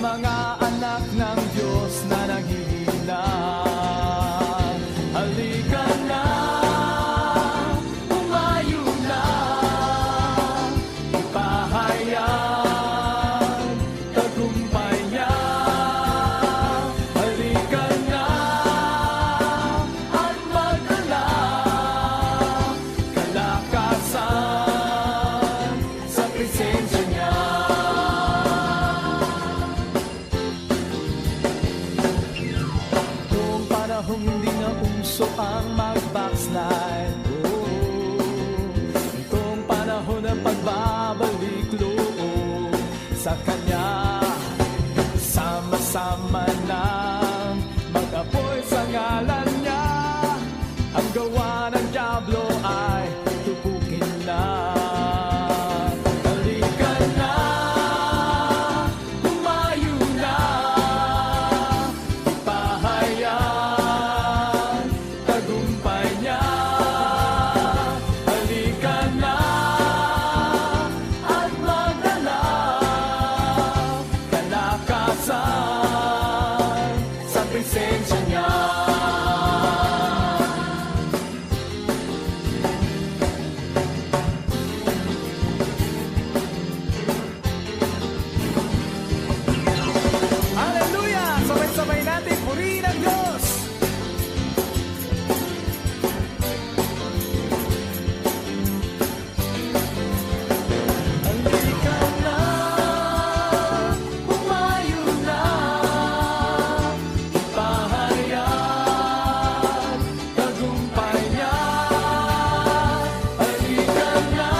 mga anak ng Diyos na naghihina. Halika na, umayo na, ipahayag tagumpay niya. Halika na at magdala kalakasan sa presensya niya. Noong panahong hindi na uso ang mag-backslide, itong panahon ng pagbabalik loob sa Kanya, sama-sama nang mag-apoy sa ngalan niya. Ang gawa ng dyablo ay tupukin na. Halika na, umayo na, ipahayag tagumpay niya. Halika na at magdala kalakasan sa presensya niya. Hallelujah! Sabay-sabay natin purihin ang Diyos! Halika na, umayo na, ipahayag tagumpay niya. Halika na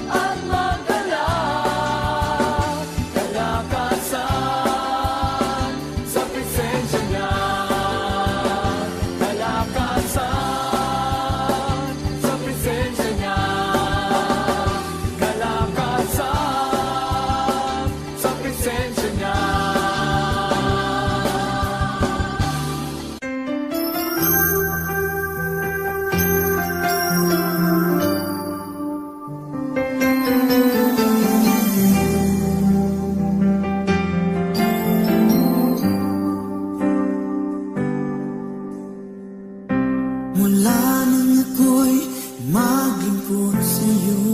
at magdala kalakasan sa presensya niya. Kalakasan sa presensya niya. Kalakasan sa presensya niya. Mula nang ako'y maglingkod sa'yo,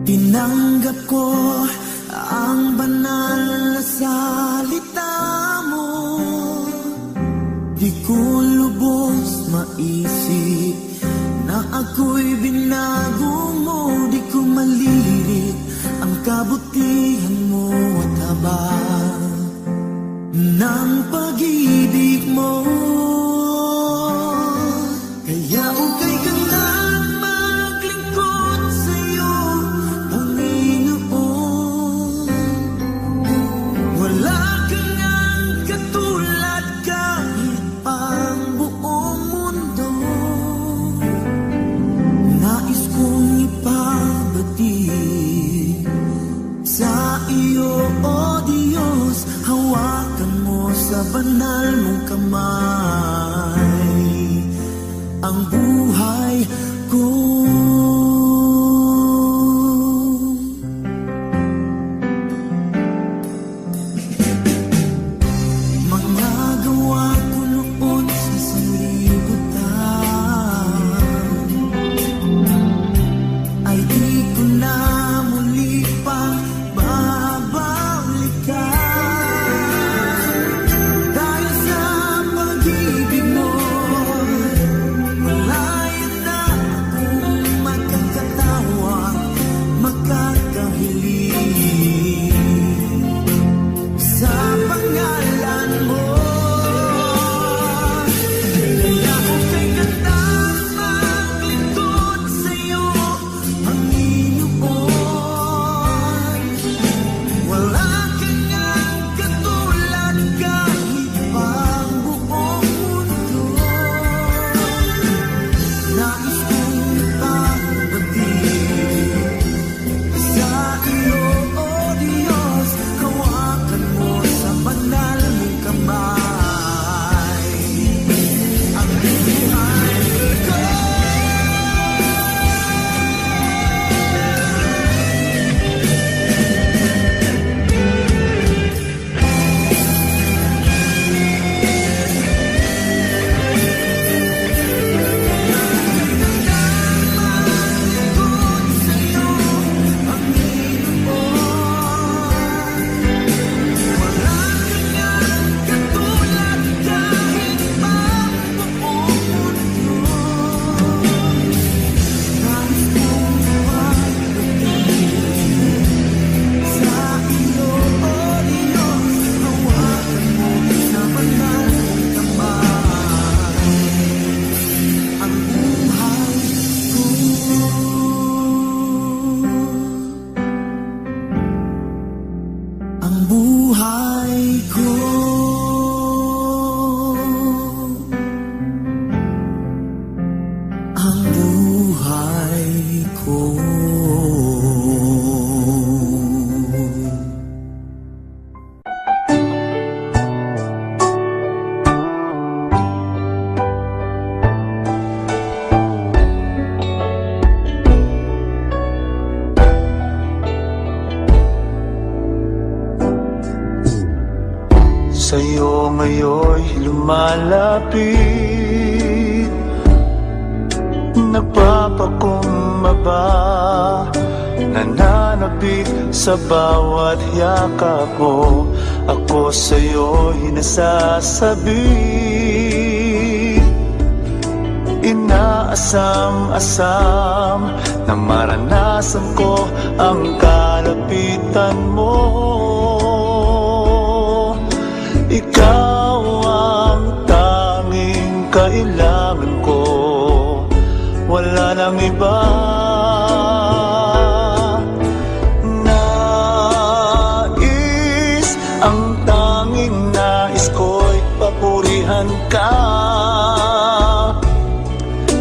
tinanggap ko ang banal na salita mo. Di ko lubos maisip na ako'y binago mo. Di ko malirit ang kabutihan mo at habang ng pag-ibig mo. Kaya ukay ka lang maglingkod sa'yo, Panginoon. Wala kang ang katulad kahit pang buong mundo. Nais kong ipabati sa iyo, O Diyos. Hawakan mo sa banal mong kamay ang buhay ko. Mga gawa ko noon sa sanlibutan ay di ko na muli pang babalikan. Dahil sa pag-ibig mo, wala na akong sa'yo ngayon'y lumalapit. Nagpapakumbaba, nananabik sa bawat yakap mo. Ako sa'yo'y nasasabik. Inaasam-asam na maranasan ko ang kalapitan mo. Ikaw ang tanging kailangan ko, wala nang iba. Ang tanging nais ko'y papurihan ka,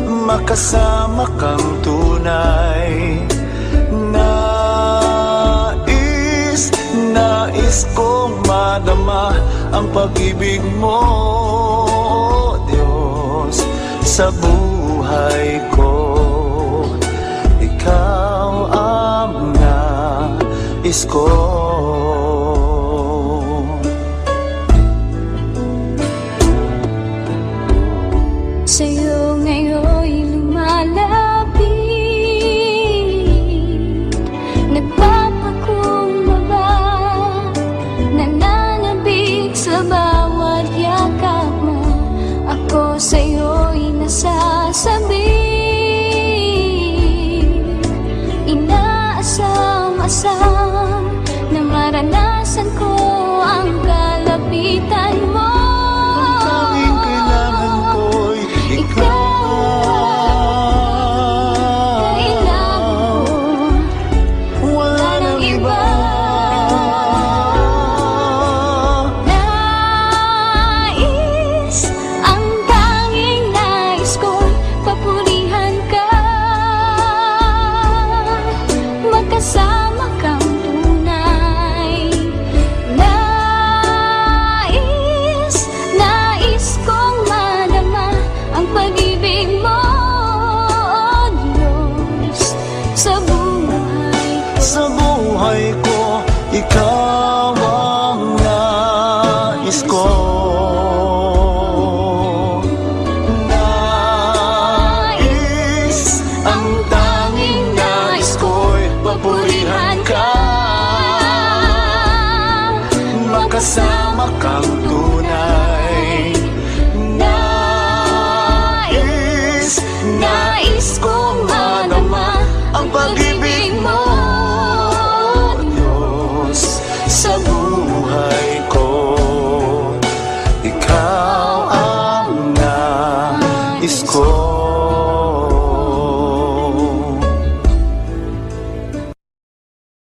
makasama kang tunay. Nais kong madama ang pag-ibig mo, Diyos, sa buhay ko. Ikaw ang nais ko. Sa'yo ngayon'y lumalapit, nagpapakumbaba, nananabik sa bawat yakap mo. Ako sa'yo'y nasasabik, inaasam-asam na maranasan ko ang kalapitan mo. Kasama kang tunay. Nais kong madama ang pag-ibig mo, Diyos, sa buhay ko. Sa buhay ko, ikaw